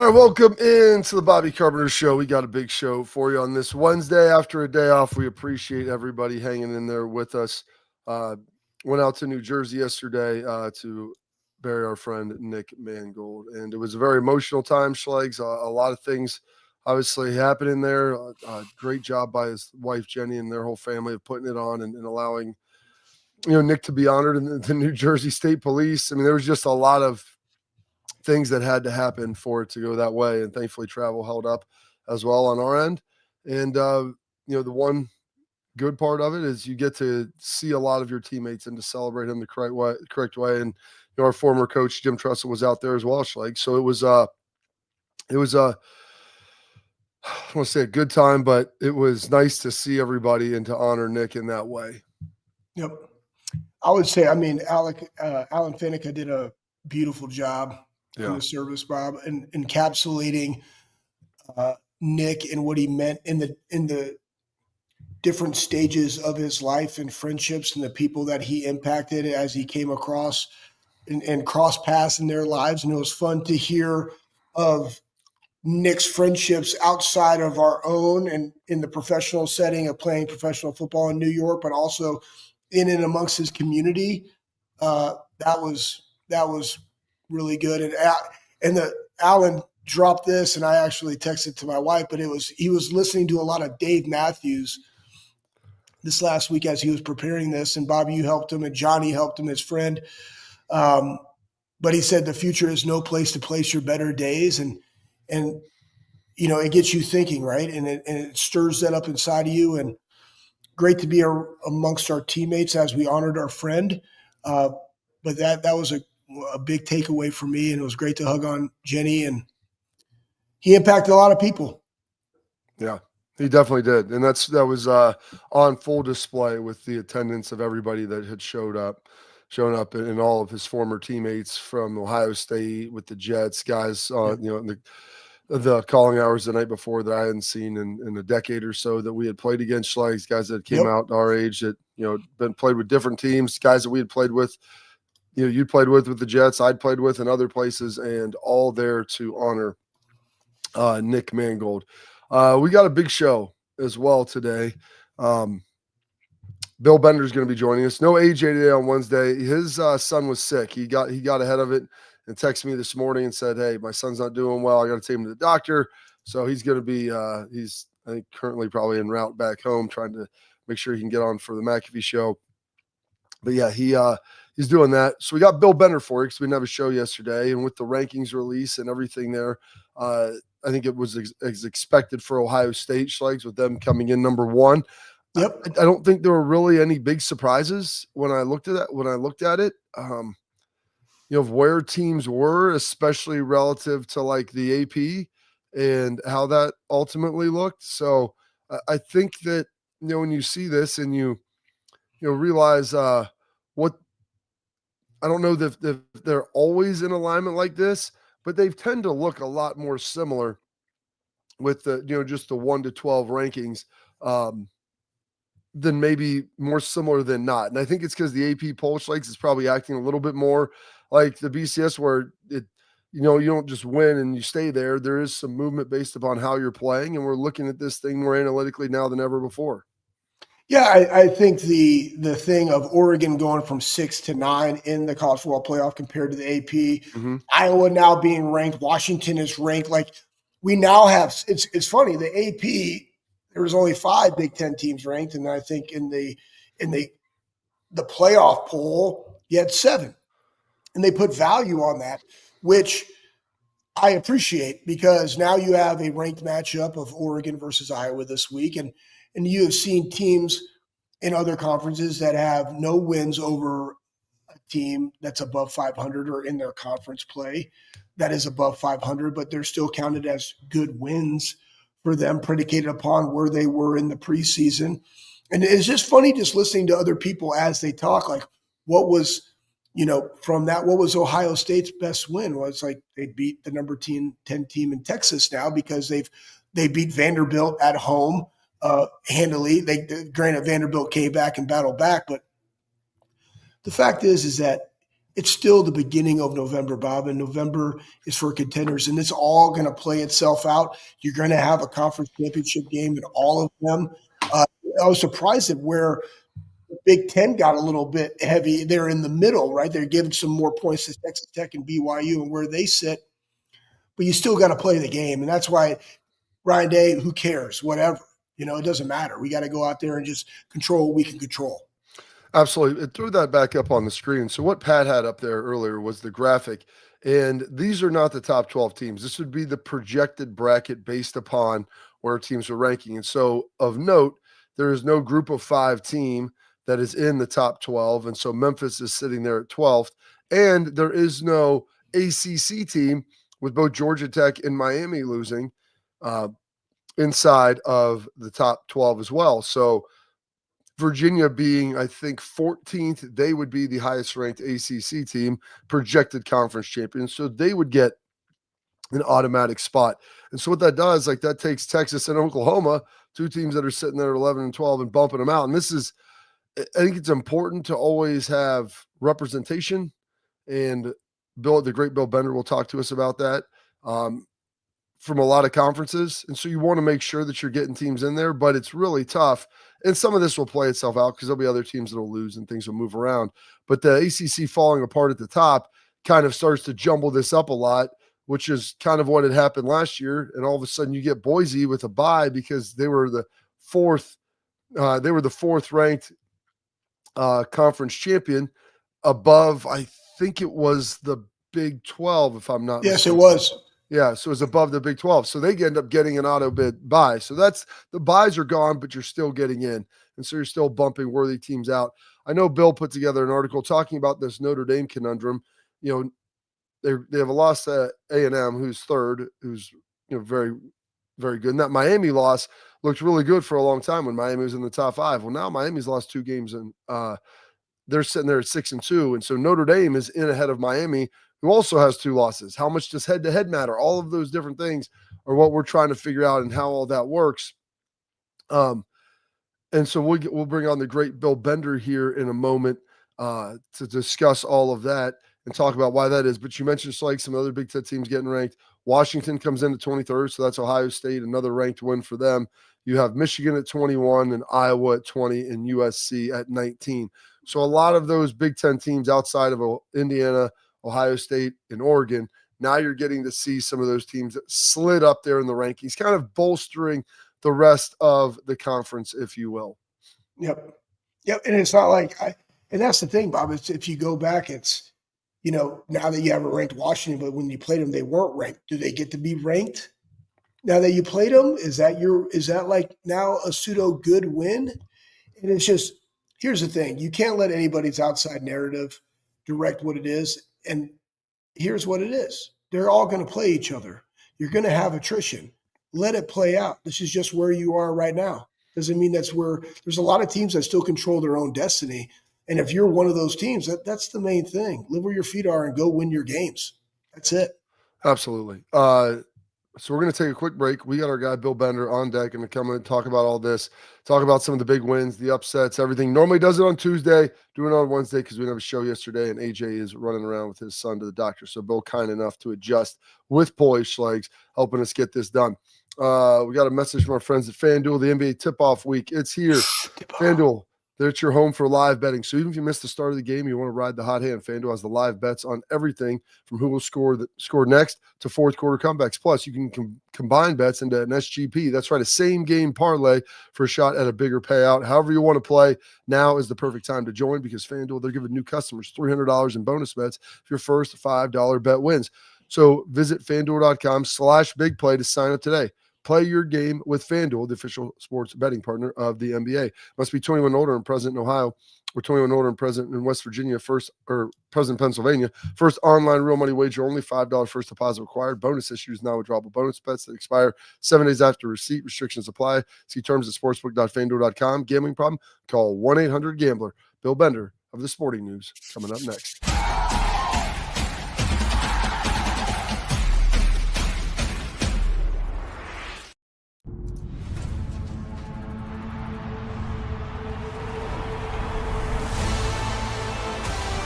All right, welcome into the Bobby Carpenter Show. We got a big show for you on this Wednesday after a day off. We appreciate everybody hanging in there with us. Went out to New Jersey yesterday to bury our friend Nick Mangold, and it was a very emotional time, Schlegs. A lot of things obviously happening there. Great job by his wife, Jenny, and their whole family of putting it on and allowing Nick to be honored in the New Jersey State Police. I mean, there was just a lot of things that had to happen for it to go that way, and thankfully travel held up as well on our end. And the one good part of it is you get to see a lot of your teammates and to celebrate him the correct way. And our former coach Jim Tressel was out there as well, Schleg. So it was I don't want to say a good time, but it was nice to see everybody and to honor Nick in that way. Yep. I would say, Alan Finica did a beautiful job in the service, Bob, and encapsulating Nick and what he meant in the different stages of his life and friendships and the people that he impacted as he came across and cross paths in their lives. And it was fun to hear of Nick's friendships outside of our own and in the professional setting of playing professional football in New York, but also in and amongst his community. That was really good. And Alan dropped this, and I actually texted to my wife, but he was listening to a lot of Dave Matthews this last week as he was preparing this, and Bobby, you helped him, and Johnny helped him, his friend. But he said the future is no place to place your better days, and it gets you thinking, right? And it stirs that up inside of you, and great to be amongst our teammates as we honored our friend. But that was a big takeaway for me, and it was great to hug on Jenny, and he impacted a lot of people. Yeah, he definitely did. And that was on full display with the attendance of everybody that had shown up and all of his former teammates from Ohio State with the Jets, guys, in the calling hours the night before that I hadn't seen in a decade or so that we had played against, Schlegs, guys that came out our age that, been played with different teams, guys that we had played with, you played with the Jets, I'd played with in other places, and all there to honor Nick Mangold. We got a big show as well today. Bill Bender's going to be joining us. No AJ today on Wednesday. His son was sick. He got ahead of it and texted me this morning and said, "Hey, my son's not doing well. I got to take him to the doctor." So he's going to be he's I think currently probably en route back home, trying to make sure he can get on for the McAfee show. But yeah, he's doing that. So we got Bill Bender for you because we didn't have a show yesterday, and with the rankings release and everything there, I think it was as expected for Ohio State, Schlegs, with them coming in number one. Yep. I don't think there were really any big surprises when I looked at it. Of where teams were, especially relative to like the AP and how that ultimately looked. So I think that, when you see this and you realize what, I don't know if they're always in alignment like this, but they tend to look a lot more similar with the, just the 1 to 12 rankings than maybe more similar than not. And I think it's because the AP poll, Schlegs, is probably acting a little bit more like the BCS, where it, you don't just win and you stay there. There is some movement based upon how you're playing, and we're looking at this thing more analytically now than ever before. Yeah, I think the thing of Oregon going from 6 to 9 in the college football playoff compared to the AP, Iowa now being ranked, Washington is ranked. Like we now have, it's funny. The AP, there was only 5 Big Ten teams ranked, and I think in the playoff poll you had 7, and they put value on that, which I appreciate, because now you have a ranked matchup of Oregon versus Iowa this week, and you have seen teams in other conferences that have no wins over a team that's above 500 or in their conference play that is above 500, but they're still counted as good wins for them, predicated upon where they were in the preseason. And it's just funny just listening to other people as they talk, like what was, from that, what was Ohio State's best win? Well, it's like they beat the number 10 team in Texas now because they beat Vanderbilt at home handily. Granted, Vanderbilt came back and battled back, but the fact is that it's still the beginning of November, Bob, and November is for contenders, and it's all going to play itself out. You're going to have a conference championship game in all of them. I was surprised at where the Big Ten got a little bit heavy. They're in the middle, right? They're giving some more points to Texas Tech and BYU and where they sit, but you still got to play the game, and that's why Ryan Day, who cares? Whatever. It doesn't matter. We got to go out there and just control what we can control. Absolutely. It threw that back up on the screen. So what Pat had up there earlier was the graphic, and these are not the top 12 teams. This would be the projected bracket based upon where teams are ranking. And so of note, there is no group of 5 team that is in the top 12. And so Memphis is sitting there at 12th. And there is no ACC team with both Georgia Tech and Miami losing inside of the top 12 as well. So Virginia being, I think, 14th, they would be the highest ranked ACC team, projected conference champions. So they would get an automatic spot. And so what that does, that takes Texas and Oklahoma, 2 teams that are sitting there at 11 and 12 and bumping them out. And this is, I think it's important to always have representation. And the great Bill Bender will talk to us about that. From a lot of conferences. And so you want to make sure that you're getting teams in there, but it's really tough. And some of this will play itself out because there'll be other teams that will lose and things will move around. But the ACC falling apart at the top kind of starts to jumble this up a lot, which is kind of what had happened last year. And all of a sudden you get Boise with a bye because they were the 4th ranked conference champion above, I think it was the Big 12, if I'm not mistaken. It was. Yeah, so it's above the Big 12. So they end up getting an auto bid bye. So that's the buys are gone, but you're still getting in. And so you're still bumping worthy teams out. I know Bill put together an article talking about this Notre Dame conundrum. They have a loss to A&M, who's 3rd, who's very, very good. And that Miami loss looked really good for a long time when Miami was in the top 5. Well, now Miami's lost 2 games and they're sitting there at 6-2. And so Notre Dame is in ahead of Miami, who also has 2 losses. How much does head-to-head matter? All of those different things are what we're trying to figure out and how all that works. And so we'll bring on the great Bill Bender here in a moment to discuss all of that and talk about why that is. But you mentioned some other Big Ten teams getting ranked. Washington comes in at 23rd, so that's Ohio State, another ranked win for them. You have Michigan at 21 and Iowa at 20 and USC at 19. So a lot of those Big Ten teams outside of Indiana, Ohio State, and Oregon, now you're getting to see some of those teams that slid up there in the rankings, kind of bolstering the rest of the conference, if you will. Yep. And it's not and that's the thing, Bob, it's if you go back, it's, now that you haven't ranked Washington, but when you played them, they weren't ranked. Do they get to be ranked now that you played them? Is that now a pseudo good win? And it's just, here's the thing. You can't let anybody's outside narrative direct what it is. And here's what it is. They're all going to play each other. You're going to have attrition. Let it play out. This is just where you are right now. Doesn't mean that's where there's a lot of teams that still control their own destiny. And if you're one of those teams, that's the main thing. Live where your feet are and go win your games. That's it. Absolutely. So we're going to take a quick break. We got our guy Bill Bender on deck and to come and talk about all this, talk about some of the big wins, the upsets, everything. Normally does it on Tuesday, doing it on Wednesday because we didn't have a show yesterday, and AJ is running around with his son to the doctor. So Bill kind enough to adjust with Polish legs, helping us get this done. We got a message from our friends at FanDuel, the NBA tip-off week. It's here. FanDuel, that's your home for live betting. So even if you missed the start of the game, you want to ride the hot hand, FanDuel has the live bets on everything from who will score next to fourth quarter comebacks. Plus, you can combine bets into an SGP. That's right, a same-game parlay for a shot at a bigger payout. However you want to play, now is the perfect time to join because FanDuel, they're giving new customers $300 in bonus bets if your first $5 bet wins. So visit FanDuel.com/bigplay to sign up today. Play your game with FanDuel, the official sports betting partner of the NBA. Must be 21 older and present in Ohio, or 21 older and present in West Virginia, present in Pennsylvania. First online real money wager, only $5 first deposit required. Bonus issues now withdrawable bonus bets that expire 7 days after receipt. Restrictions apply. See terms at sportsbook.fanduel.com. Gambling problem? Call 1-800-GAMBLER. Bill Bender of the Sporting News coming up next.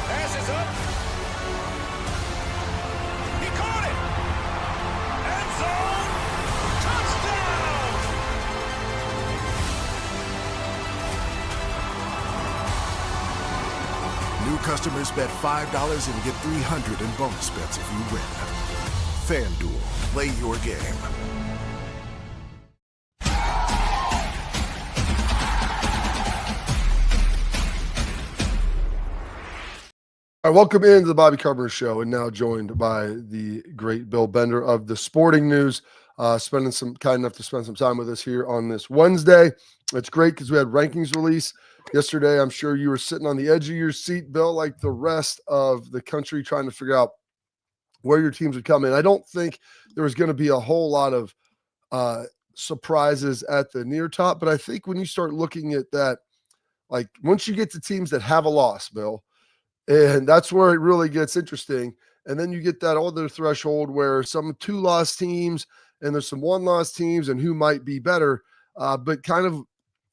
Passes up. New customers bet $5 and get $300 in bonus bets if you win. FanDuel, play your game. All right, welcome into the Bobby Carpenter Show, and now joined by the great Bill Bender of the Sporting News, kind enough to spend some time with us here on this Wednesday. It's great because we had rankings release yesterday. I'm sure you were sitting on the edge of your seat, Bill, like the rest of the country, trying to figure out where your teams would come in. I don't think there was going to be a whole lot of surprises at the near top, but I think when you start looking at that, like once you get to teams that have a loss, Bill, and that's where it really gets interesting. And then you get that other threshold where some 2-loss teams and there's some 1-loss teams and who might be better. But kind of,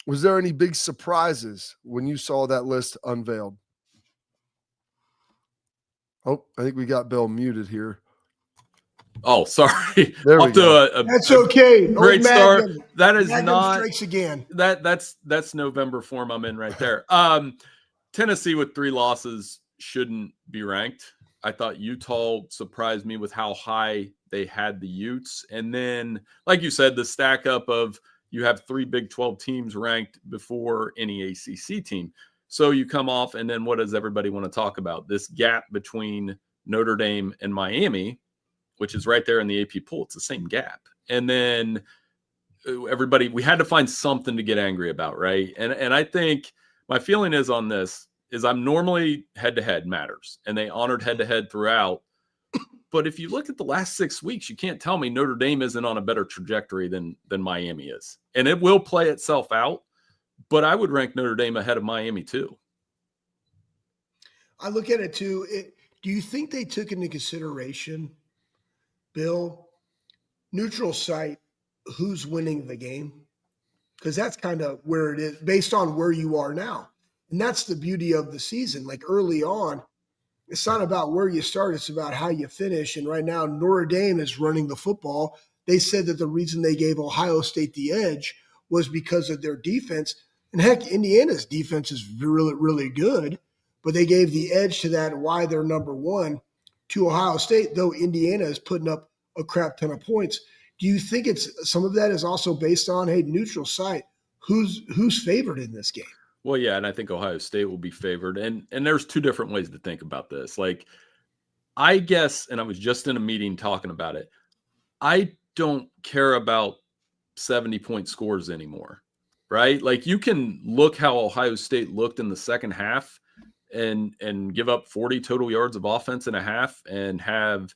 was there any big surprises when you saw that list unveiled? Oh, I think we got Bill muted here. Oh, sorry. There we go. That's okay. Great start. That is Magnum not strikes again. That's November form I'm in right there. Tennessee with 3 losses shouldn't be ranked. I thought Utah surprised me with how high they had the Utes. And then, like you said, the stack up of you have 3 Big 12 teams ranked before any ACC team. So you come off, and then what does everybody want to talk about? This gap between Notre Dame and Miami, which is right there in the AP poll. It's the same gap. And then we had to find something to get angry about, right? And I think my feeling is on this is I'm normally head-to-head matters, and they honored head-to-head throughout. But if you look at the last 6 weeks, you can't tell me Notre Dame isn't on a better trajectory than Miami is. And it will play itself out, but I would rank Notre Dame ahead of Miami too. I look at it too. Do you think they took into consideration, Bill, neutral site, who's winning the game? Because that's kind of where it is based on where you are now. And that's the beauty of the season. Like early on, it's not about where you start. It's about how you finish. And right now, Notre Dame is running the football. They said that the reason they gave Ohio State the edge was because of their defense. And heck, Indiana's defense is really, really good. But they gave the edge to that, why they're number one, to Ohio State, though Indiana is putting up a crap ton of points. Do you think it's some of that is also based on, hey, neutral site, who's favored in this game? Well, yeah, and I think Ohio State will be favored. And there's 2 different ways to think about this. Like, I guess, and I was just in a meeting talking about it, I don't care about 70-point scores anymore, right? Like, you can look how Ohio State looked in the second half and give up 40 total yards of offense in a half and have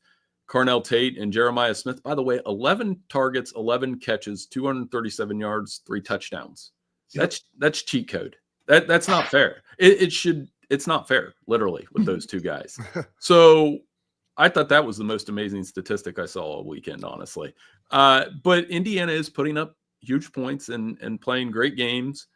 Carnell Tate and Jeremiah Smith, by the way, 11 targets, 11 catches, 237 yards, 3 touchdowns. Yep. That's cheat code. That's not fair. It's not fair, literally, with those 2 guys. So I thought that was the most amazing statistic I saw all weekend, honestly. But Indiana is putting up huge points and playing great games.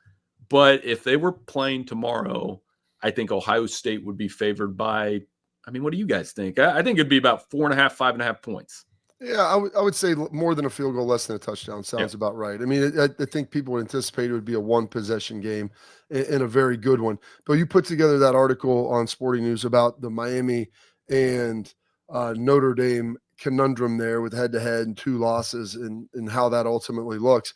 But if they were playing tomorrow, I think Ohio State would be favored by, I mean, what do you guys think? I think it'd be about 4.5, 5.5 points. Yeah, I would say more than a field goal, less than a touchdown sounds about right. I mean, I think people would anticipate it would be a 1-possession game and a very good one. But you put together that article on Sporting News about the Miami and Notre Dame conundrum there with head-to-head and 2 losses and how that ultimately looks.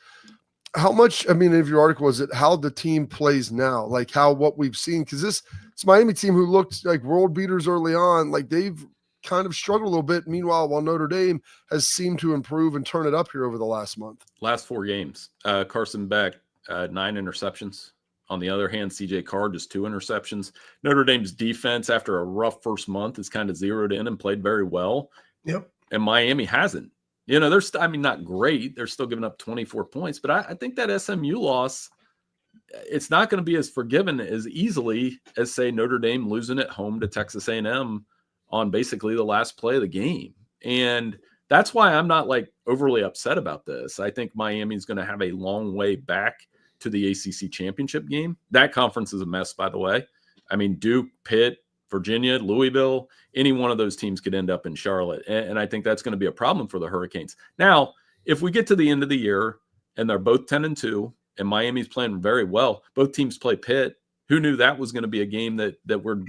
How much, I mean, of your article, is it how the team plays now? Like what we've seen? Because it's Miami team who looked like world beaters early on, like they've kind of struggled a little bit. Meanwhile, while Notre Dame has seemed to improve and turn it up here over the last month. Last 4 games, Carson Beck, 9 interceptions. On the other hand, CJ Carr, just 2 interceptions. Notre Dame's defense, after a rough first month, is kind of zeroed in and played very well. Yep. And Miami hasn't. You know, they're not great. They're still giving up 24 points. But I think that SMU loss, it's not going to be as forgiven as easily as, say, Notre Dame losing at home to Texas A&M on basically the last play of the game. And that's why I'm not like overly upset about this. I think Miami's going to have a long way back to the ACC championship game. That conference is a mess, by the way. I mean, Duke, Pitt, Virginia, Louisville, any one of those teams could end up in Charlotte. And I think that's going to be a problem for the Hurricanes. Now, if we get to the end of the year and they're both 10-2 and Miami's playing very well, both teams play Pitt, Who knew that was going to be a game that we're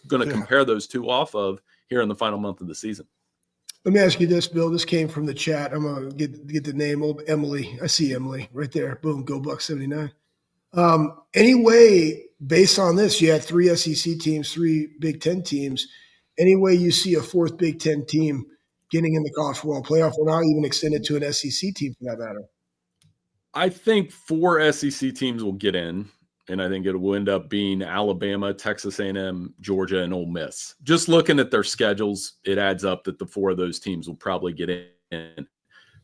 going to compare those two off of here in the final month of the season? Let me ask you this, Bill. This came from the chat. I'm going to get the name. Old Emily. I see Emily right there. Boom. Go Buck 79. Anyway, based on this, you had 3 SEC teams, 3 Big Ten teams. Any way you see a 4th Big Ten team getting in the college football playoff, or not even extended to an SEC team for that matter? I think 4 SEC teams will get in, and I think it will end up being Alabama, Texas A&M, Georgia, and Ole Miss. Just looking at their schedules, it adds up that the 4 of those teams will probably get in.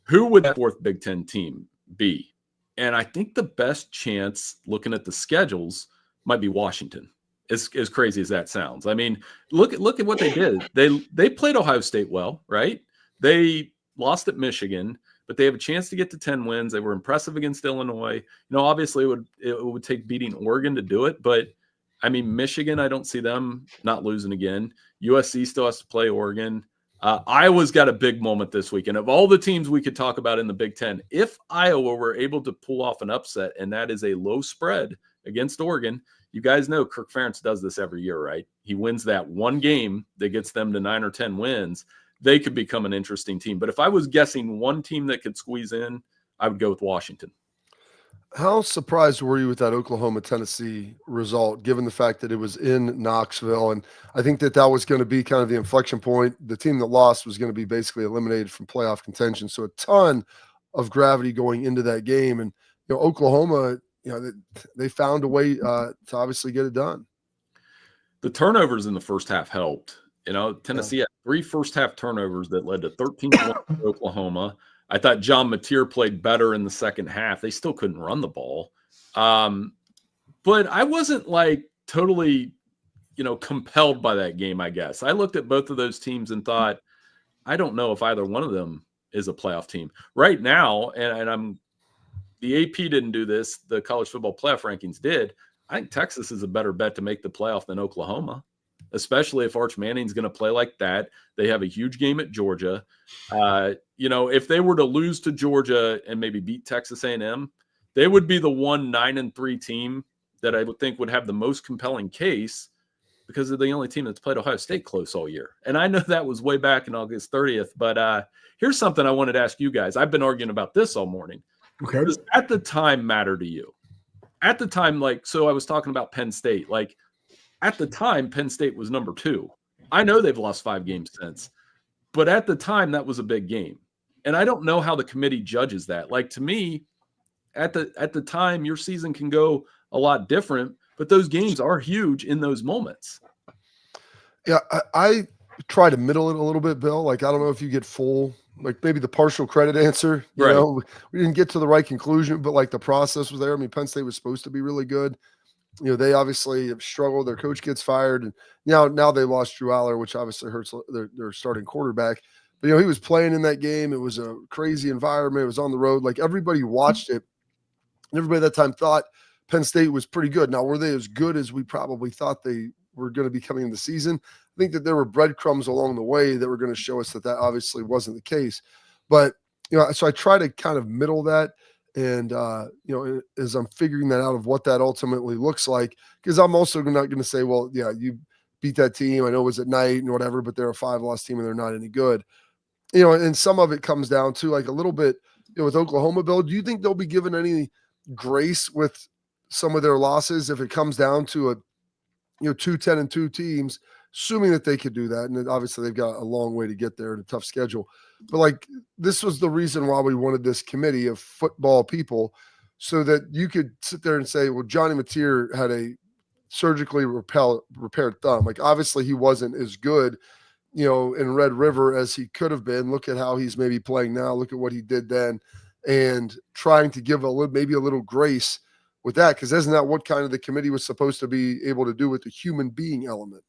Who would that 4th Big Ten team be? And I think the best chance, looking at the schedules, might be Washington. As crazy as that sounds. I mean, look at what they did. They played Ohio State well, right? They lost at Michigan, but they have a chance to get to 10 wins. They were impressive against Illinois. Obviously it would take beating Oregon to do it, but I mean, Michigan, I don't see them not losing again. USC still has to play Oregon. Iowa's got a big moment this week. And of all the teams we could talk about in the Big Ten, if Iowa were able to pull off an upset, and that is a low spread against Oregon, you guys know Kirk Ferentz does this every year, right? He wins that one game that gets them to 9 or 10 wins. They could become an interesting team. But if I was guessing one team that could squeeze in, I would go with Washington. How surprised were you with that Oklahoma-Tennessee result, given the fact that it was in Knoxville? And I think that was going to be kind of the inflection point. The team that lost was going to be basically eliminated from playoff contention. So a ton of gravity going into that game. And, Oklahoma, they found a way to obviously get it done. The turnovers in the first half helped. Tennessee had 3 first-half turnovers that led to 13 points for Oklahoma. I thought John Mateer played better in the second half. They still couldn't run the ball. But I wasn't totally, compelled by that game, I guess. I looked at both of those teams and thought, I don't know if either one of them is a playoff team. Right now, and the AP didn't do this, the college football playoff rankings did. I think Texas is a better bet to make the playoff than Oklahoma, especially if Arch Manning's going to play like that. They have a huge game at Georgia. If they were to lose to Georgia and maybe beat Texas A&M, they would be the 9-3 team that I would think would have the most compelling case, because they're the only team that's played Ohio State close all year. And I know that was way back in August 30th, but here's something I wanted to ask you guys. I've been arguing about this all morning. Okay. Does at the time matter to you? At the time, so I was talking about Penn State. At the time, Penn State was number 2. I know they've lost 5 games since, but at the time, that was a big game. And I don't know how the committee judges that. To me, at the time, your season can go a lot different, but those games are huge in those moments. Yeah, I try to middle it a little bit, Bill. I don't know if you get full, maybe the partial credit answer. You know, we didn't get to the right conclusion, but the process was there. I mean, Penn State was supposed to be really good. They obviously have struggled. Their coach gets fired, and now they lost Drew Aller, which obviously hurts their starting quarterback. But he was playing in that game. It was a crazy environment. It was on the road. Everybody watched it, and everybody at that time thought Penn State was pretty good. Now, were they as good as we probably thought they were going to be coming into the season? I think that there were breadcrumbs along the way that were going to show us that obviously wasn't the case. But so I try to kind of middle that. And, as I'm figuring that out of what that ultimately looks like, because I'm also not going to say, well, yeah, you beat that team. I know it was at night and whatever, but they're a 5-loss team and they're not any good. And some of it comes down to a little bit, with Oklahoma, Bill, do you think they'll be given any grace with some of their losses if it comes down to a, 2-10-2 teams, assuming that they could do that? And obviously they've got a long way to get there and a tough schedule. But this was the reason why we wanted this committee of football people, so that you could sit there and say, well, Johnny Mateer had a surgically repaired thumb. Obviously he wasn't as good, in Red River as he could have been. Look at how he's maybe playing now. Look at what he did then, and trying to give maybe a little grace with that, because isn't that what kind of the committee was supposed to be able to do with the human being element?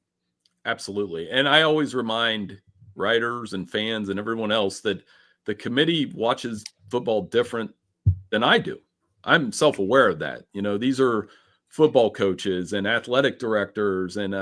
Absolutely. And I always remind writers and fans and everyone else that the committee watches football different than I do. I'm self-aware of that. These are football coaches and athletic directors, and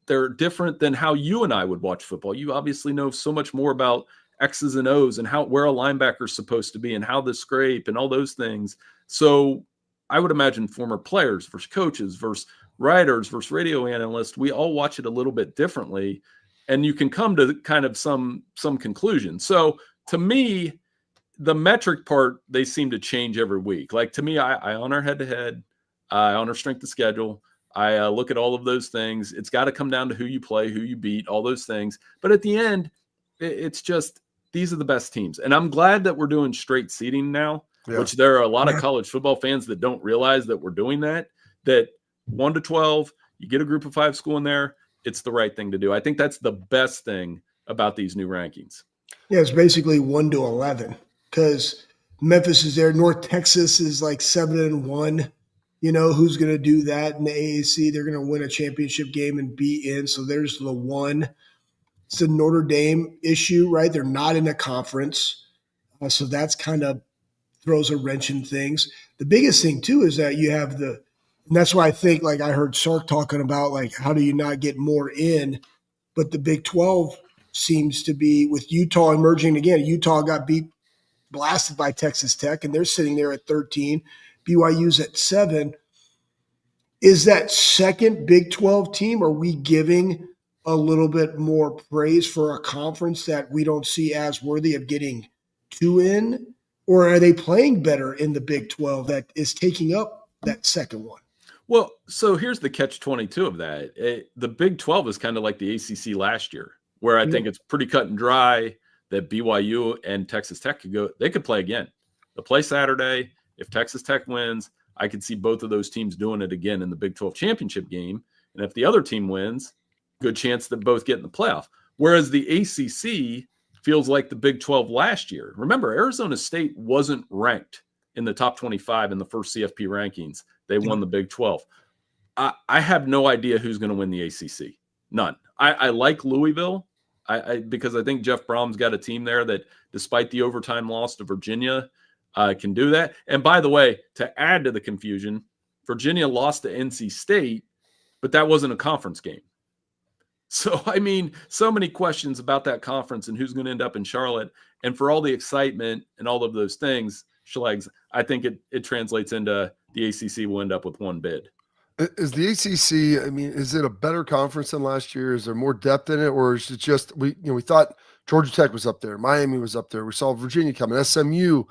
they're different than how you and I would watch football. You obviously know so much more about X's and O's and where a linebacker is supposed to be and how the scrape and all those things. So I would imagine former players versus coaches versus writers versus radio analysts, we all watch it a little bit differently, and you can come to kind of some conclusion. So to me, the metric part, they seem to change every week. Like to me, I honor head-to-head, I honor strength of schedule, I look at all of those things. It's got to come down to who you play, who you beat, all those things. But at the end, it's just these are the best teams. And I'm glad that we're doing straight seeding now, which there are a lot of college football fans that don't realize that we're doing that 1 to 12, you get a group of 5 school in there, it's the right thing to do. I think that's the best thing about these new rankings. Yeah, it's basically 1 to 11 because Memphis is there. North Texas is like 7-1. You know, who's going to do that in the AAC? They're going to win a championship game and be in. So there's the one. It's the Notre Dame issue, right? They're not in a conference. So that's kind of throws a wrench in things. The biggest thing, too, is that you have and that's why I think, like I heard Sark talking about, like, how do you not get more in? But the Big 12 seems to be, with Utah emerging again. Utah got blasted by Texas Tech, and they're sitting there at 13. BYU's at 7. Is that second Big 12 team, are we giving a little bit more praise for a conference that we don't see as worthy of getting 2 in? Or are they playing better in the Big 12 that is taking up that second one? Well, so here's the catch-22 of that. The Big 12 is kind of like the ACC last year, where I think it's pretty cut and dry that BYU and Texas Tech could play again. They'll play Saturday. If Texas Tech wins, I could see both of those teams doing it again in the Big 12 championship game. And if the other team wins, good chance that both get in the playoff. Whereas the ACC feels like the Big 12 last year. Remember, Arizona State wasn't ranked in the top 25 in the first CFP rankings. They won the Big 12. I have no idea who's going to win the ACC. None. I like Louisville because I think Jeff Brom's got a team there that, despite the overtime loss to Virginia, can do that. And by the way, to add to the confusion, Virginia lost to NC State, but that wasn't a conference game. So, I mean, so many questions about that conference and who's going to end up in Charlotte. And for all the excitement and all of those things, Schlegs, I think it translates into the ACC will end up with 1 bid. Is the ACC, I mean, is it a better conference than last year? Is there more depth in it? Or is it just, we thought Georgia Tech was up there. Miami was up there. We saw Virginia coming. SMU,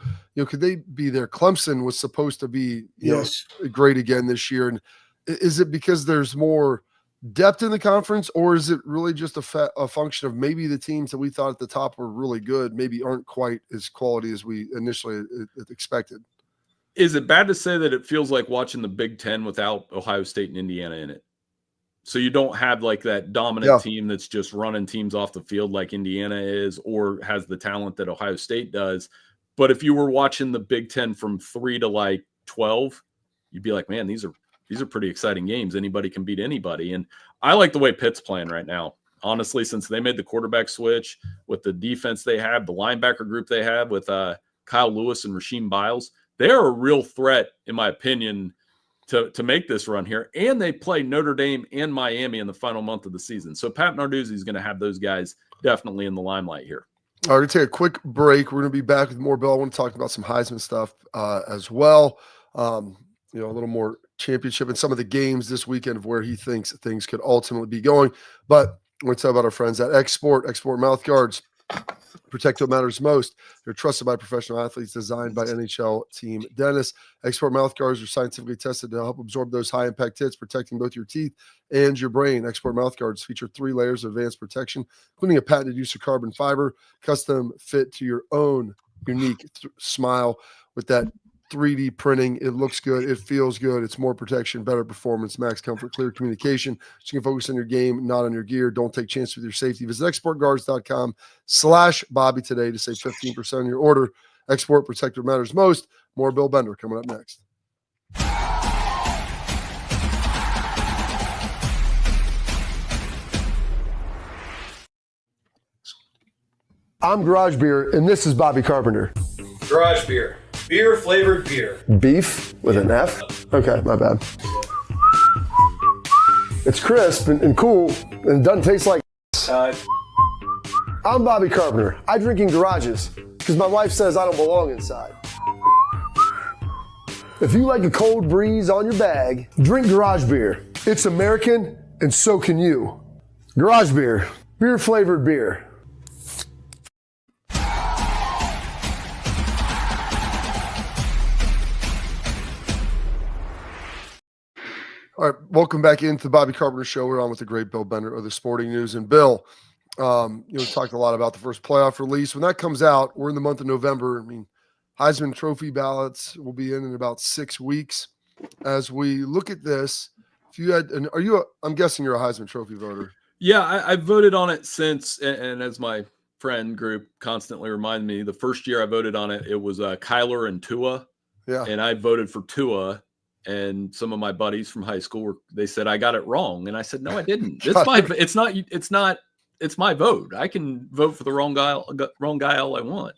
could they be there? Clemson was supposed to be great again this year. And is it because there's more depth in the conference, or is it really just a function of maybe the teams that we thought at the top were really good maybe aren't quite as quality as we initially expected? Is it bad to say that it feels like watching the Big Ten without Ohio State and Indiana in it? So you don't have like that dominant team that's just running teams off the field like Indiana is, or has the talent that Ohio State does. But if you were watching the Big Ten from 3 to like 12, you'd be like, man, these are pretty exciting games. Anybody can beat anybody. And I like the way Pitt's playing right now. Honestly, since they made the quarterback switch with the defense they have, the linebacker group they have with Kyle Lewis and Rasheem Biles, they're a real threat, in my opinion, to make this run here. And they play Notre Dame and Miami in the final month of the season. So Pat Narduzzi is going to have those guys definitely in the limelight here. All right, we're going to take a quick break. We're going to be back with more, Bill. I want to talk about some Heisman stuff as well. A little more championship and some of the games this weekend of where he thinks things could ultimately be going. But we're going to talk about our friends at Export Mouth Guards. Protect what matters most. They're trusted by professional athletes, designed by NHL team dentists. Export mouth guards are scientifically tested to help absorb those high-impact hits, protecting both your teeth and your brain. Export mouth guards feature 3 layers of advanced protection, including a patented use of carbon fiber, custom fit to your own unique smile with that 3D printing. It looks good. It feels good. It's more protection, better performance, max comfort, clear communication. So you can focus on your game, not on your gear. Don't take chances with your safety. Visit exportguards.com/Bobby today to save 15% on your order. Export, protect what matters most. More Bill Bender coming up next. I'm Garage Beer, and this is Bobby Carpenter. Garage Beer. Beer flavored beer. Beef with an F? Okay, my bad. It's crisp and cool and doesn't taste like I'm Bobby Carpenter. I drink in garages because my wife says I don't belong inside. If you like a cold breeze on your bag, drink garage beer. It's American, and so can you. Garage beer, beer-flavored beer. All right, welcome back into the Bobby Carpenter Show. We're on with the great Bill Bender of the Sporting News. And Bill, we talked a lot about the first playoff release. When that comes out, we're in the month of November. I mean, Heisman Trophy ballots will be in about 6 weeks. As we look at this, if you had, I'm guessing you're a Heisman Trophy voter. Yeah, I voted on it since, and as my friend group constantly remind me, the first year I voted on it, it was Kyler and Tua. Yeah. And I voted for Tua. And some of my buddies from high school they said I got it wrong, and I said no, I didn't. It's my vote. I can vote for the wrong guy all I want.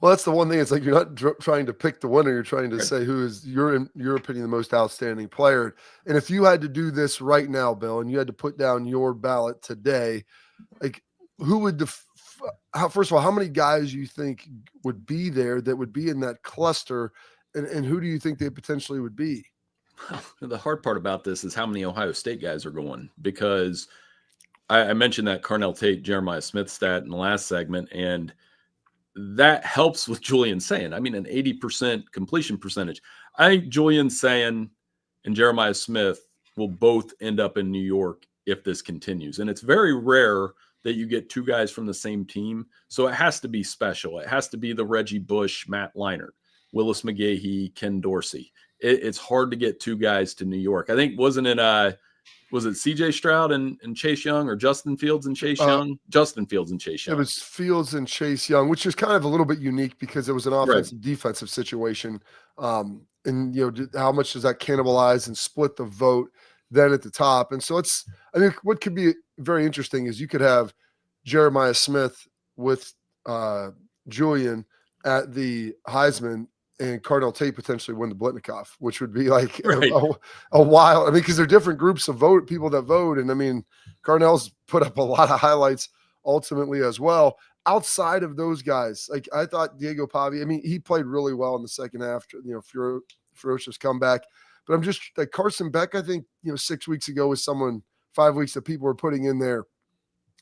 Well, that's the one thing. It's like you're not trying to pick the winner. You're trying to say who is in your opinion the most outstanding player. And if you had to do this right now, Bill, and you had to put down your ballot today, like who would first of all, how many guys you think would be there that would be in that cluster, and who do you think they potentially would be? The hard part about this is how many Ohio State guys are going, because I mentioned that Carnell Tate, Jeremiah Smith stat in the last segment, and that helps with Julian Sayin. I mean, an 80% completion percentage. I think Julian Sayin and Jeremiah Smith will both end up in New York if this continues. And it's very rare that you get two guys from the same team. So it has to be special. It has to be the Reggie Bush, Matt Leinart, Willis McGahee, Ken Dorsey. It's hard to get two guys to New York. I think, was it CJ Stroud and Chase Young, or Justin Fields and Chase Young? Justin Fields and Chase Young. It was Fields and Chase Young, which is kind of a little bit unique because it was an offensive defensive situation. And how much does that cannibalize and split the vote then at the top? And so I think what could be very interesting is you could have Jeremiah Smith with Julian at the Heisman, and Carnell Tate potentially win the Blitnikoff, which would be like a wild. I mean, because they're different groups of people that vote. And I mean, Carnell's put up a lot of highlights ultimately as well. Outside of those guys, like I thought Diego Pavia, I mean, he played really well in the second half, ferocious comeback. But I'm just like Carson Beck, I think, 6 weeks ago was 5 weeks that people were putting in there.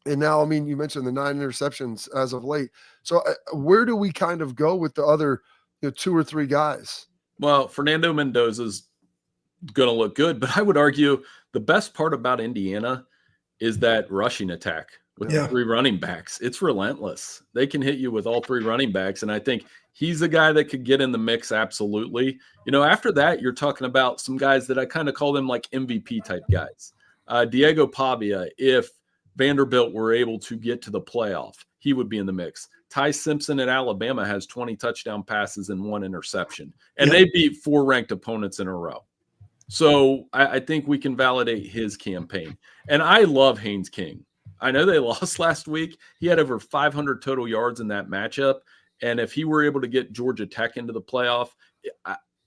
And now, I mean, you mentioned the 9 interceptions as of late. So where do we kind of go with the other 2 or 3 guys? Well, Fernando Mendoza's going to look good, but I would argue the best part about Indiana is that rushing attack with 3 running backs. It's relentless. They can hit you with all 3 running backs, and I think he's a guy that could get in the mix, absolutely. After that, you're talking about some guys that I kind of call them like MVP type guys. Diego Pavia, if Vanderbilt were able to get to the playoff, he would be in the mix. Ty Simpson at Alabama has 20 touchdown passes and 1 interception, and they beat 4 ranked opponents in a row. So I think we can validate his campaign. And I love Haynes King. I know they lost last week. He had over 500 total yards in that matchup. And if he were able to get Georgia Tech into the playoff,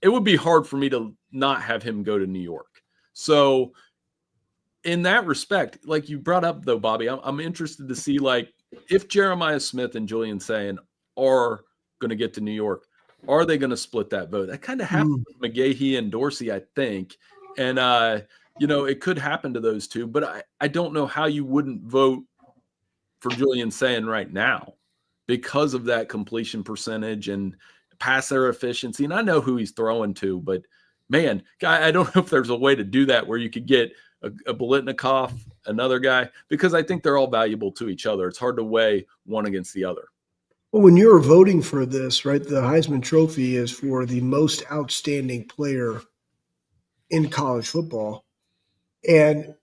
it would be hard for me to not have him go to New York. So in that respect, like you brought up though, Bobby, I'm interested to see, like, if Jeremiah Smith and Julian Sayin are going to get to New York, are they going to split that vote? That kind of happened with McGahee and Dorsey, I think. And, it could happen to those two, but I don't know how you wouldn't vote for Julian Sayin right now because of that completion percentage and passer efficiency. And I know who he's throwing to, but man, I don't know if there's a way to do that where you could get a Blitnikoff, another guy, because I think they're all valuable to each other. It's hard to weigh one against the other. Well, when you're voting for this, right, the Heisman Trophy is for the most outstanding player in college football. And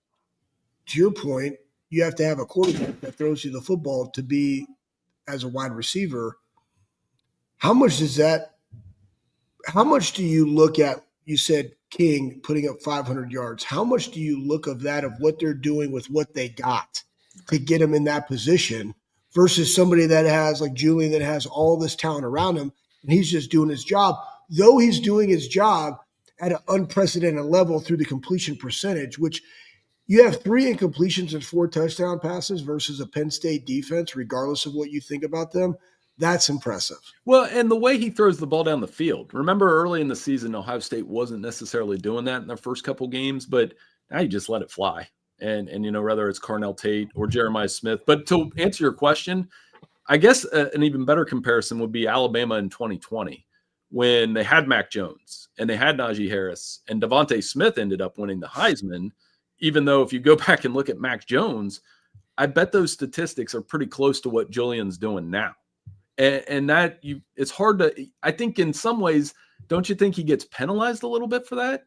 to your point, you have to have a quarterback that throws you the football to be as a wide receiver. How much do you look at, you said King putting up 500 yards. How much do you look of that, of what they're doing with what they got to get him in that position versus somebody that has, like Julian, that has all this talent around him and he's just doing his job, though he's doing his job at an unprecedented level through the completion percentage, which you have 3 incompletions and 4 touchdown passes versus a Penn State defense, regardless of what you think about them. That's impressive. Well, and the way he throws the ball down the field. Remember early in the season, Ohio State wasn't necessarily doing that in their first couple games, but now you just let it fly. And whether it's Carnell Tate or Jeremiah Smith. But to answer your question, I guess an even better comparison would be Alabama in 2020 when they had Mac Jones and they had Najee Harris and Devontae Smith ended up winning the Heisman, even though if you go back and look at Mac Jones, I bet those statistics are pretty close to what Julian's doing now. And that it's hard to, I think in some ways, don't you think he gets penalized a little bit for that?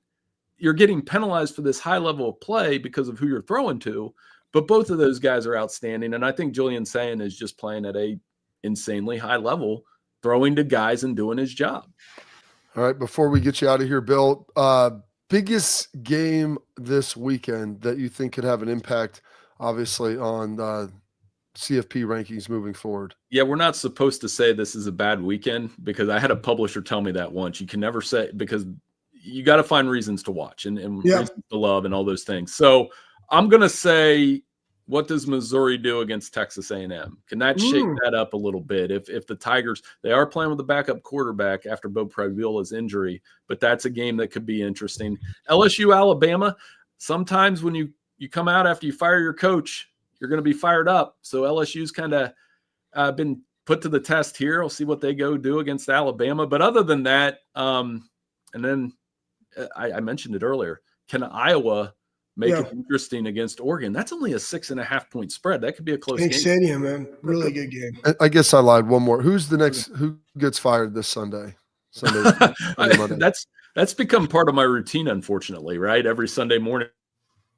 You're getting penalized for this high level of play because of who you're throwing to, but both of those guys are outstanding. And I think Julian Sayin is just playing at a insanely high level, throwing to guys and doing his job. All right. Before we get you out of here, Bill, biggest game this weekend that you think could have an impact, obviously, on CFP rankings moving forward? Yeah, we're not supposed to say this is a bad weekend because I had a publisher tell me that once. You can never say, because you got to find reasons to watch and reasons to love and all those things. So I'm going to say, what does Missouri do against Texas A&M? Can that shake that up a little bit? If the Tigers, they are playing with a backup quarterback after Bo Previola's injury, but that's a game that could be interesting. LSU, Alabama, sometimes when you come out after you fire your coach, you're going to be fired up. So LSU's kind of been put to the test here. We'll see what they go do against Alabama. But other than that, and then I mentioned it earlier, can Iowa make it interesting against Oregon? That's only a 6.5 point spread. That could be a close game. Stadium, man. Really good game. I guess I lied. One more. Who gets fired this Sunday? Monday. That's become part of my routine, unfortunately, right? Every Sunday morning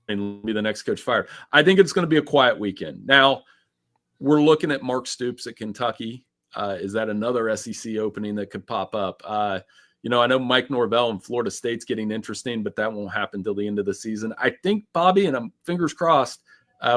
and be the next coach fired. I think it's going to be a quiet weekend. Now, we're looking at Mark Stoops at Kentucky. Is that another SEC opening that could pop up? I know Mike Norvell in Florida State's getting interesting, but that won't happen till the end of the season. I think, Bobby, and I'm fingers crossed,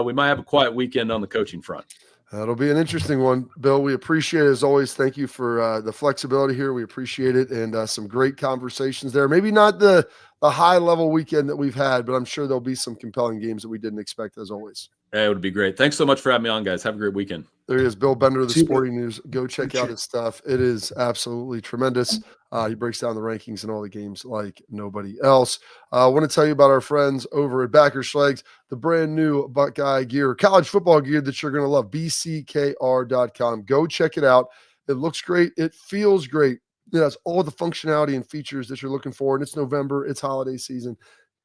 we might have a quiet weekend on the coaching front. That'll be an interesting one, Bill. We appreciate it as always. Thank you for the flexibility here. We appreciate it, and some great conversations there. Maybe not the high-level weekend that we've had, but I'm sure there'll be some compelling games that we didn't expect, as always. Yeah, it would be great. Thanks so much for having me on, guys. Have a great weekend. There he is, Bill Bender of the Sporting News. Go check out his stuff. It is absolutely tremendous. He breaks down the rankings and all the games like nobody else. I want to tell you about our friends over at Backer Schlegs, the brand new Buckeye gear, college football gear that you're going to love, bckr.com. Go check it out. It looks great. It feels great. It has all the functionality and features that you're looking for, and it's November. It's holiday season.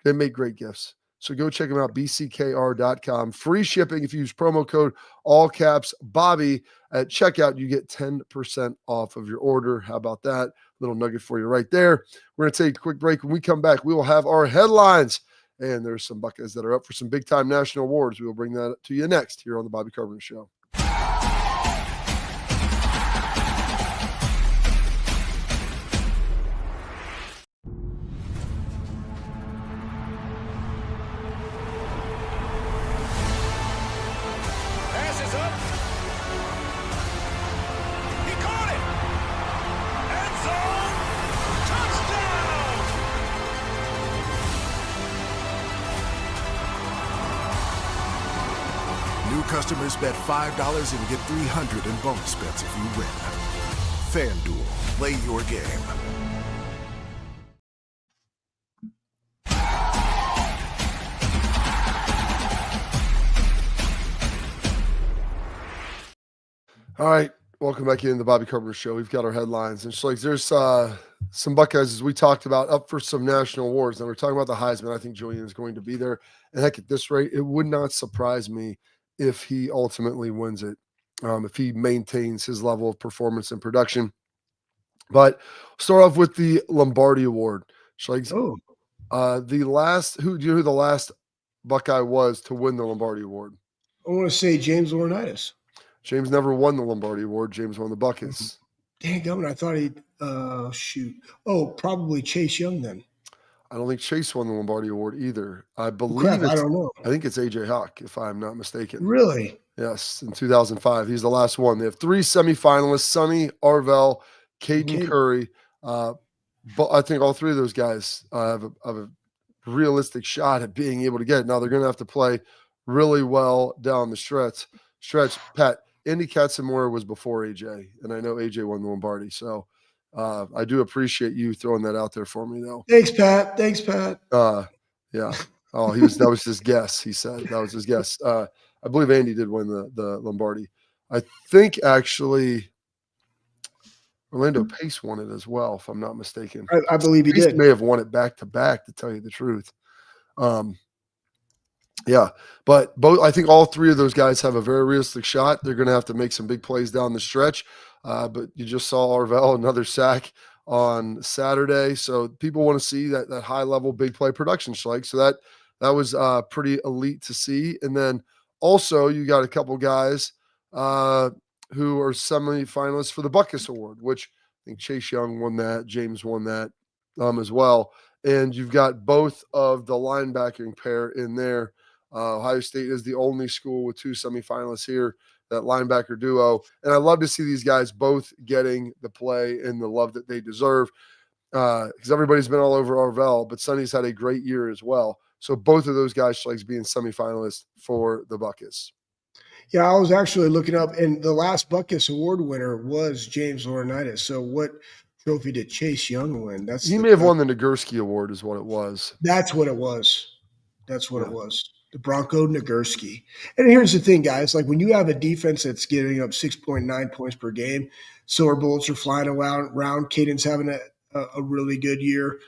They make great gifts. So go check them out, bckr.com. Free shipping if you use promo code all caps Bobby at checkout. You get 10% off of your order. How about that? Little nugget for you right there. We're going to take a quick break. When we come back, we will have our headlines. And there's some Buckeyes that are up for some big-time national awards. We will bring that to you next here on the Bobby Carpenter Show. Customers bet $5 and get $300 in bonus bets if you win. FanDuel, play your game. All right, welcome back in the Bobby Carpenter Show. We've got our headlines, and there's some Buckeyes, as we talked about, up for some national awards. And we're talking about the Heisman. I think Julian is going to be there. And heck, at this rate, it would not surprise me if he ultimately wins it, if he maintains his level of performance and production. But start off with the Lombardi Award. Who do you know who the last Buckeye was to win the Lombardi Award? I want to say James Laurinaitis. James never won the Lombardi Award. James won the Buckets. Dang, I thought he'd probably Chase Young then. I don't think Chase won the Lombardi Award either. I believe I don't know. I think it's AJ Hawk, if I'm not mistaken. Really? Yes, in 2005. He's the last one. They have 3 semifinalists: Sonny, Arvell, Caden Curry. But I think all 3 of those guys have a realistic shot at being able to get it. Now they're going to have to play really well down the stretch. Pat, Andy Katzenmoyer was before AJ, and I know AJ won the Lombardi. So I do appreciate you throwing that out there for me, though. Thanks, Pat. Thanks, Pat. Yeah. Oh, that was his guess. He said that was his guess. I believe Andy did win the Lombardi. I think actually Orlando Pace won it as well, if I'm not mistaken. I believe he Pace did. may have won it back to back, to tell you the truth. Yeah, but I think all three of those guys have a very realistic shot. They're going to have to make some big plays down the stretch. But you just saw Arvell, another sack on Saturday. So people want to see that high level big play production, Schleich. So that was pretty elite to see. And then also you got a couple guys who are semifinalists for the Buckus Award, which I think Chase Young won that. James won that as well. And you've got both of the linebacking pair in there. Ohio State is the only school with two semifinalists here, that linebacker duo. And I love to see these guys both getting the play and the love that they deserve, because everybody's been all over Arvell, but Sonny's had a great year as well. So both of those guys like being semifinalists for the Buckets. Yeah, I was actually looking up, and the last Buckus Award winner was James Laurinaitis. So what trophy did Chase Young win? He may have won the Nagurski Award is what it was. That's what it was. That's what it was. The Bronco Nagurski. And here's the thing, guys. Like when you have a defense that's getting up 6.9 points per game, silver bullets are flying around. Caden's having a really good year.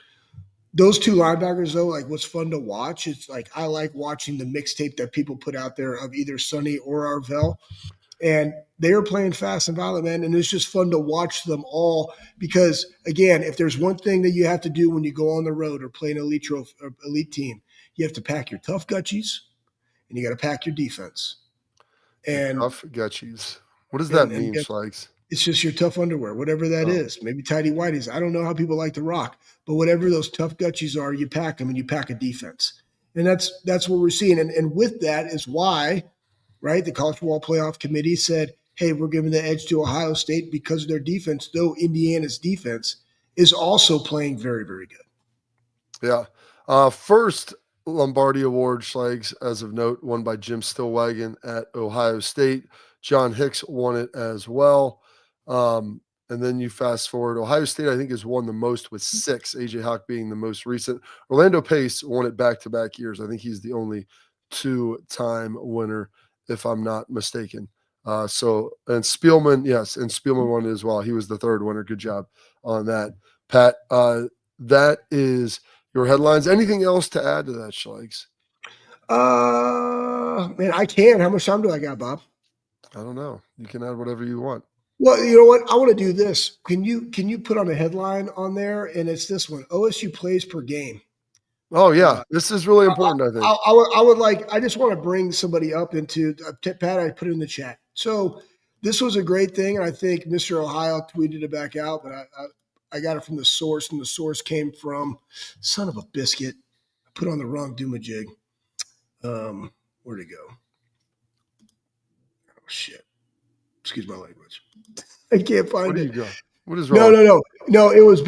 Those two linebackers, though, like what's fun to watch, it's like I like watching the mixtape that people put out there of either Sonny or Arvell. And they are playing fast and violent, man. And it's just fun to watch them all because, again, if there's one thing that you have to do when you go on the road or play an elite team, you have to pack your tough gutchies and you got to pack your defense. And tough gutchies. What does that mean, Schleichs? It's just your tough underwear, whatever that is. Maybe tidy whities. I don't know how people like to rock, but whatever those tough gutchies are, you pack them and you pack a defense. And that's what we're seeing. And with that is why, right, the College Football Playoff Committee said, hey, we're giving the edge to Ohio State because of their defense, though Indiana's defense is also playing very, very good. Yeah. First Lombardi Award, Schleichs, as of note, won by Jim Stillwagon at Ohio State. John Hicks won it as well. And then you fast forward. Ohio State, I think, has won the most with 6, A.J. Hawk being the most recent. Orlando Pace won it back-to-back years. I think he's the only 2-time winner, if I'm not mistaken. And Spielman, yes, and Spielman won it as well. He was the 3rd winner. Good job on that. Pat, that is your headlines. Anything else to add to that, Schleichs? Man, I can. How much time do I got, Bob? I don't know. You can add whatever you want. Well, you know what? I want to do this. Can you put on a headline on there? And it's this one: OSU plays per game. Oh yeah, this is really important. I think I would like. I just want to bring somebody up into Pat. I put it in the chat. So this was a great thing, and I think Mr. Ohio tweeted it back out. But I got it from the source, and the source came from son of a biscuit. I put on the wrong doomajig. Where'd it go? Oh shit! Excuse my language. I can't find Where it. do you go? What is wrong? No. It was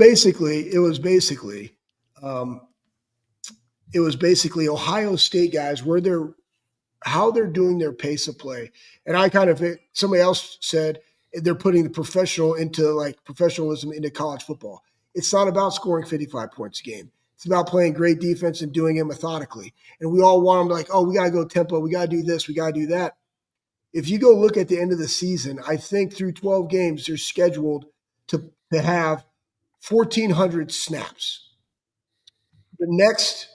basically Ohio State guys how they're doing their pace of play. And somebody else said they're putting the professionalism into college football. It's not about scoring 55 points a game. It's about playing great defense and doing it methodically. And we all want them to like, oh, we got to go tempo. We got to do this. We got to do that. If you go look at the end of the season, I think through 12 games, they're scheduled to have 1,400 snaps. The next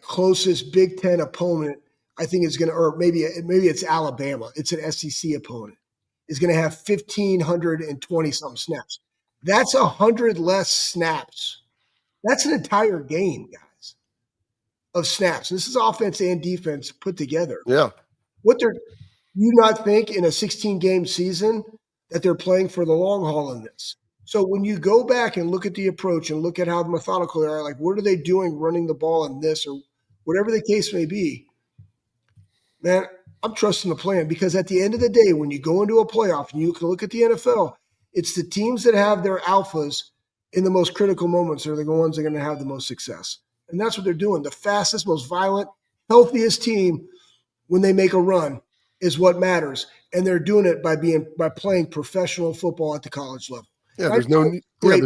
closest Big Ten opponent, I think is going to, or maybe it's Alabama. It's an SEC opponent. Is going to have 1,520 something snaps. That's 100 less snaps. That's an entire game, guys, of snaps. This is offense and defense put together. Yeah. You not think in a 16-game season that they're playing for the long haul in this? So when you go back and look at the approach and look at how methodical they are, like what are they doing running the ball in this or whatever the case may be, man, I'm trusting the plan because at the end of the day, when you go into a playoff and you can look at the NFL, it's the teams that have their alphas in the most critical moments are the ones that are going to have the most success. And that's what they're doing. The fastest, most violent, healthiest team when they make a run is what matters. and they're doing it by playing professional football at the college level. Yeah, there's no need. Yeah,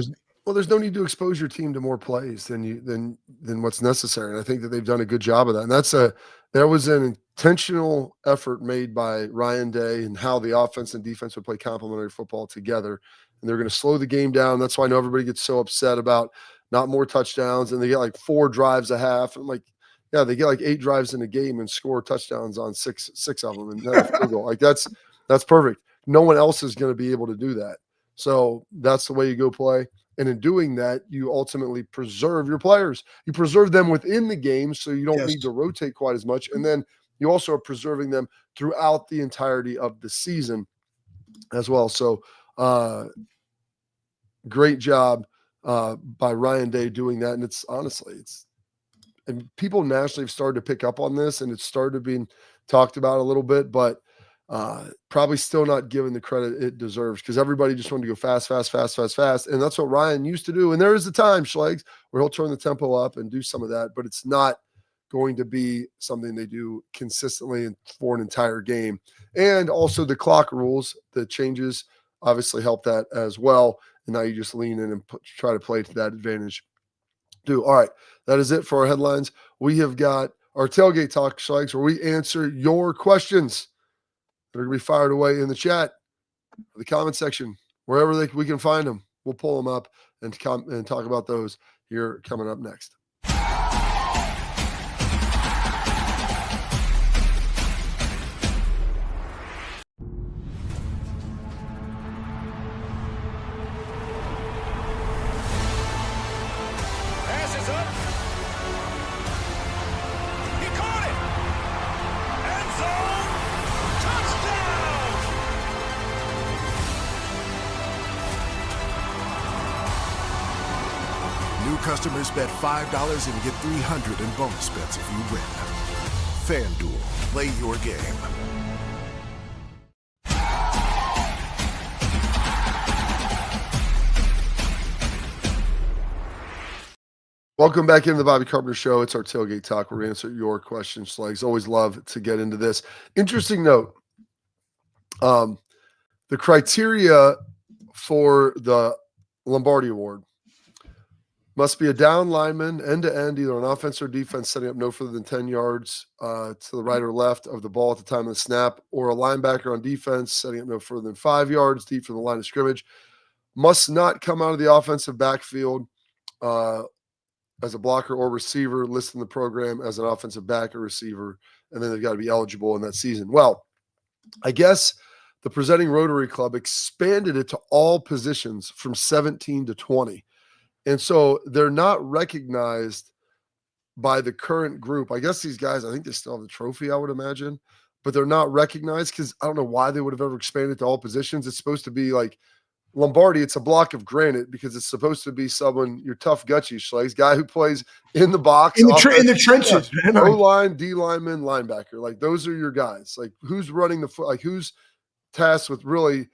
there's no need to expose your team to more plays than what's necessary. And I think that they've done a good job of that. And there was an intentional effort made by Ryan Day and how the offense and defense would play complementary football together. And they're going to slow the game down. That's why I know everybody gets so upset about not more touchdowns, and they get like 4 drives a half. And yeah, they get like 8 drives in a game and score touchdowns on six of them, and then a field goal. Like that's perfect. No one else is going to be able to do that. So that's the way you go play. And in doing that, you ultimately preserve your players. You preserve them within the game, so you don't need to rotate quite as much. And then you also are preserving them throughout the entirety of the season as well. So great job by Ryan Day doing that. And it's honestly, and people nationally have started to pick up on this, and it's started being talked about a little bit, but probably still not given the credit it deserves, because everybody just wanted to go fast. And that's what Ryan used to do. And there is a time, Schlegs, where he'll turn the tempo up and do some of that, but it's not going to be something they do consistently for an entire game. And also the clock rules, the changes obviously help that as well. And now you just lean in and try to play to that advantage. All right, that is it for our headlines. We have got our tailgate talk, Schlegs, where we answer your questions. They're going to be fired away in the chat, the comment section, wherever we can find them. We'll pull them up and talk about those here coming up next. Customers bet $5 and get $300 in bonus bets if you win. FanDuel, play your game. Welcome back into the Bobby Carpenter Show. It's our tailgate talk where we answer your questions, Schlegs. Always love to get into this. Interesting note. The criteria for the Lombardi Award must be a down lineman, end-to-end, either on offense or defense, setting up no further than 10 yards to the right or left of the ball at the time of the snap, or a linebacker on defense, setting up no further than 5 yards deep from the line of scrimmage. Must not come out of the offensive backfield as a blocker or receiver, listed in the program as an offensive back or receiver, and then they've got to be eligible in that season. Well, I guess the presenting Rotary Club expanded it to all positions from 17 to 20. And so they're not recognized by the current group. I guess these guys, I think they still have the trophy, I would imagine, but they're not recognized because I don't know why they would have ever expanded to all positions. It's supposed to be like Lombardi. It's a block of granite because it's supposed to be someone, your tough gutsy Schlegs, guy who plays in the box, in the trenches, O-line, D lineman, linebacker. Like those are your guys. Like who's running the foot? Like who's tasked with really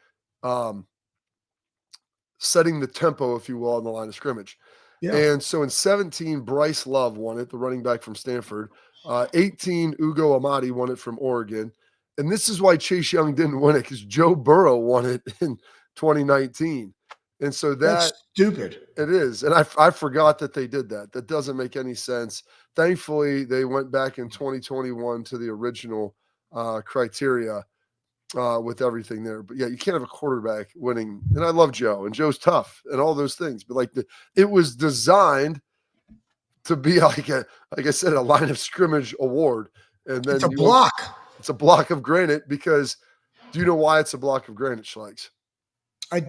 setting the tempo, if you will, on the line of scrimmage. Yeah. And so in 17, Bryce Love won it, the running back from Stanford. 18, Ugo Amadi won it from Oregon. And this is why Chase Young didn't win it, because Joe Burrow won it in 2019. And so that's stupid. It is. And I forgot that they did that. That doesn't make any sense. Thankfully, they went back in 2021 to the original criteria with everything there. But yeah, you can't have a quarterback winning. And I love Joe, and Joe's tough and all those things. But like it was designed to be like I said, a line of scrimmage award. And then it's a block. It's a block of granite because do you know why it's a block of granite, Schlegs? I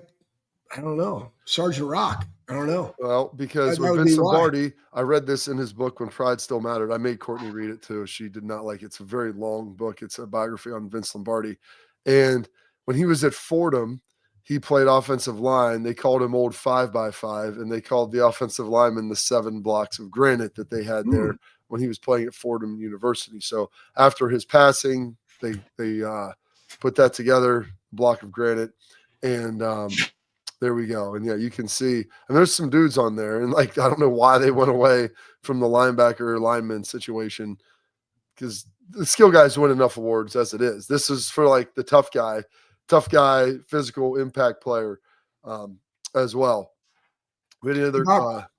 don't know. Sergeant Rock. I don't know. Well, because with Vince Lombardi, I read this in his book When Pride Still Mattered. I made Courtney read it too. She did not like it. It's a very long book. It's a biography on Vince Lombardi. And when he was at Fordham, he played offensive line. They called him Old 5x5, and they called the offensive lineman the 7 blocks of granite that they had there when he was playing at Fordham University. So after his passing, they put that together, block of granite, and there we go. And yeah, you can see, and there's some dudes on there, and like I don't know why they went away from the linebacker or lineman situation, because the skill guys win enough awards as it is. This is for like the tough guy, physical impact player as well. Any other?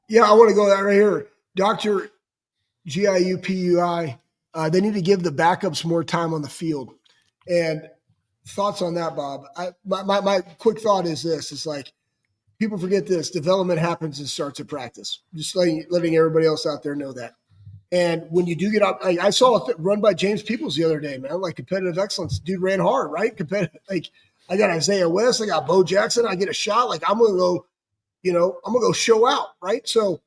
Yeah, I want to go that right here. Dr. GIUPUI, they need to give the backups more time on the field. And thoughts on that, Bob? My quick thought is this. It's like people forget this. Development happens and starts at practice. Just letting everybody else out there know that. And when you do get up, I saw a run by James Peoples the other day, man, like competitive excellence. Dude ran hard, right? Competitive. Like I got Isaiah West, I got Bo Jackson. I get a shot. Like I'm going to go, I'm going to go show out, right? So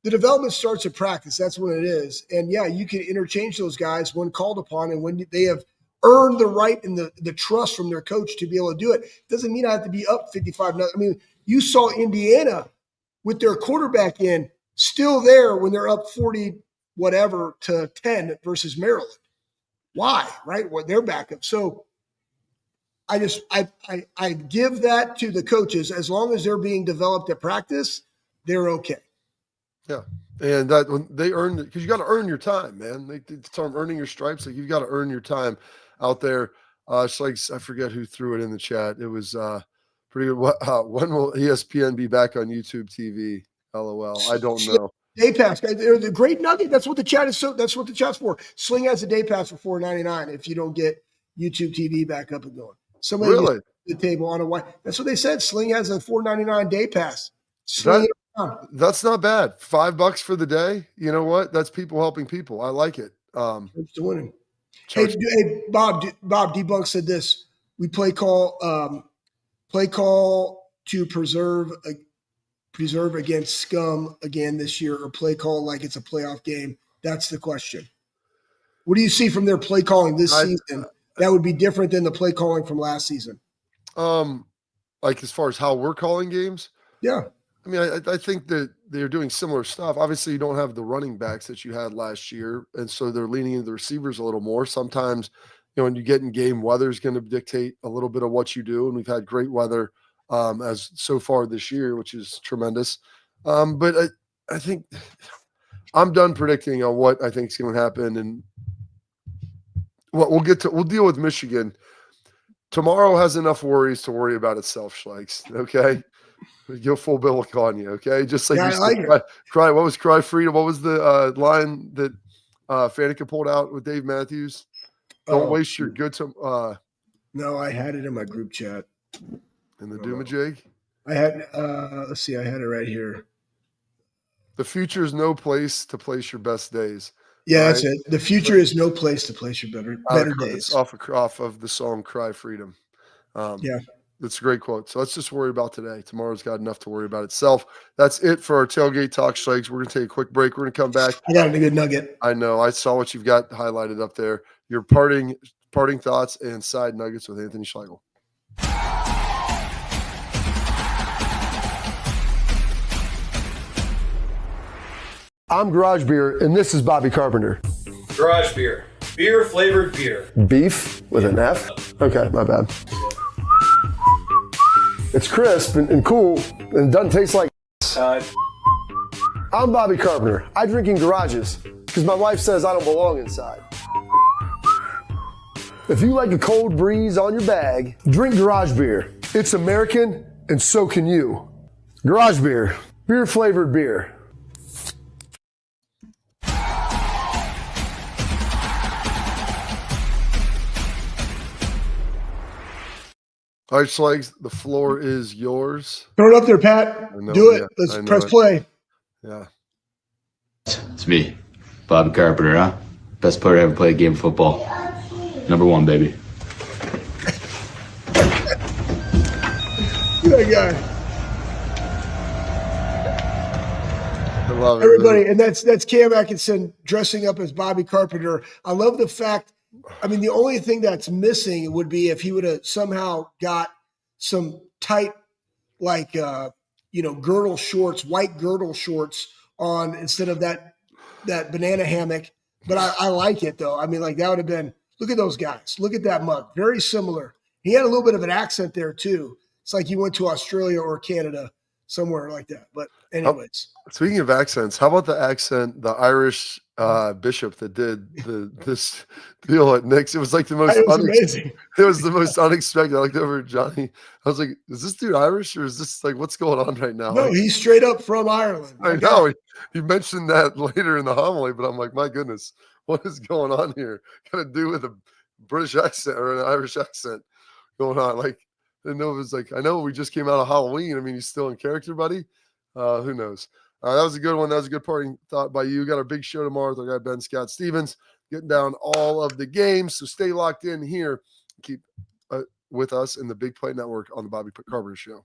the development starts at practice. That's when it is. And yeah, you can interchange those guys when called upon and when they have earned the right and the trust from their coach to be able to do it. Doesn't mean I have to be up 55. I mean, you saw Indiana with their quarterback in still there when they're up 40 whatever to 10 versus Maryland. Why? Right? Well, they're backup. So I give that to the coaches. As long as they're being developed at practice, they're okay. Yeah. And that when they earn it, because you got to earn your time, man. The term earning your stripes, like you've got to earn your time out there. It's like, I forget who threw it in the chat. It was pretty good. When will ESPN be back on YouTube TV? LOL. I don't know. Day pass, they're the great nugget. That's what the chat is. So that's what the chat's for. Sling has a day pass for $4.99 if you don't get YouTube TV back up and going. Somebody really? The table on a white. That's what they said. Sling has a $4.99 day pass. That's not bad. $5 for the day. You know what? That's people helping people. I like it. It's winning. Hey, Bob Debunk said this. We play call to preserve against scum again this year, or play call like it's a playoff game. That's the question. What do you see from their play calling this season that would be different than the play calling from last season? Like as far as how we're calling games? Yeah. I mean, I think that they're doing similar stuff. Obviously, you don't have the running backs that you had last year, and so they're leaning into the receivers a little more. Sometimes, when you get in game, weather is going to dictate a little bit of what you do, and we've had great weather as so far this year, which is tremendous. But I think I'm done predicting on what I think is going to happen, and what we'll deal with Michigan. Tomorrow has enough worries to worry about itself, Schleiks. Okay. Go full biblical on you, okay? Just like cry. What was cry freedom? What was the line that Fanica pulled out with Dave Matthews? Don't waste your good time. No, I had it in my group chat. In the Doomajig? I had let's see, I had it right here. The future is no place to place your best days. Yeah, right? That's it. The future is no place to place your better days. Off of the song Cry Freedom. Yeah. That's a great quote. So let's just worry about today. Tomorrow's got enough to worry about itself. That's it for our tailgate talk, Schleiks. We're going to take a quick break. We're going to come back. I got a good nugget. I know. I saw what you've got highlighted up there. Your parting thoughts and side nuggets with Anthony Schlegel. I'm Garage Beer, and this is Bobby Carpenter. Garage Beer. Beer flavored beer. Beef with an F? Okay, my bad. It's crisp and cool and doesn't taste like I'm Bobby Carpenter. I drink in garages because my wife says I don't belong inside. If you like a cold breeze on your bag, drink Garage Beer. It's American and so can you. Garage Beer. Beer flavored beer. All right, Schleiks, the floor is yours. Throw it up there, Pat. Do it. Let's press play. Yeah. It's me, Bobby Carpenter, huh? Best player to ever play a game of football. Number one, baby. Good guy. I love it. Everybody, man. And that's Cam Atkinson dressing up as Bobby Carpenter. I love the fact. I mean, the only thing that's missing would be if he would have somehow got some tight, like, girdle shorts, white girdle shorts on instead of that banana hammock. But I like it, though. I mean, like, that would have been – look at those guys. Look at that mug. Very similar. He had a little bit of an accent there, too. It's like he went to Australia or Canada. somewhere like that. But anyways, Speaking of accents, how about the accent, the Irish bishop that did this deal at Nick's? It was like the most it was amazing. It was the most unexpected. I looked over at Johnny. I was like, is this dude Irish or is this like what's going on right now? No, Like, he's straight up from Ireland. I know. He mentioned that later in the homily, but I'm like, my goodness, what is going on here? Got to do with a British accent or an Irish accent going on. Like, I didn't know it was like, I know we just came out of Halloween. I mean, he's still in character, buddy. Who knows? That was a good one. That was a good parting thought by you. We got our big show tomorrow with our guy, Ben Scott Stevens, getting down all of the games. So stay locked in here. Keep with us in the Big Play Network on the Bobby Carpenter Show.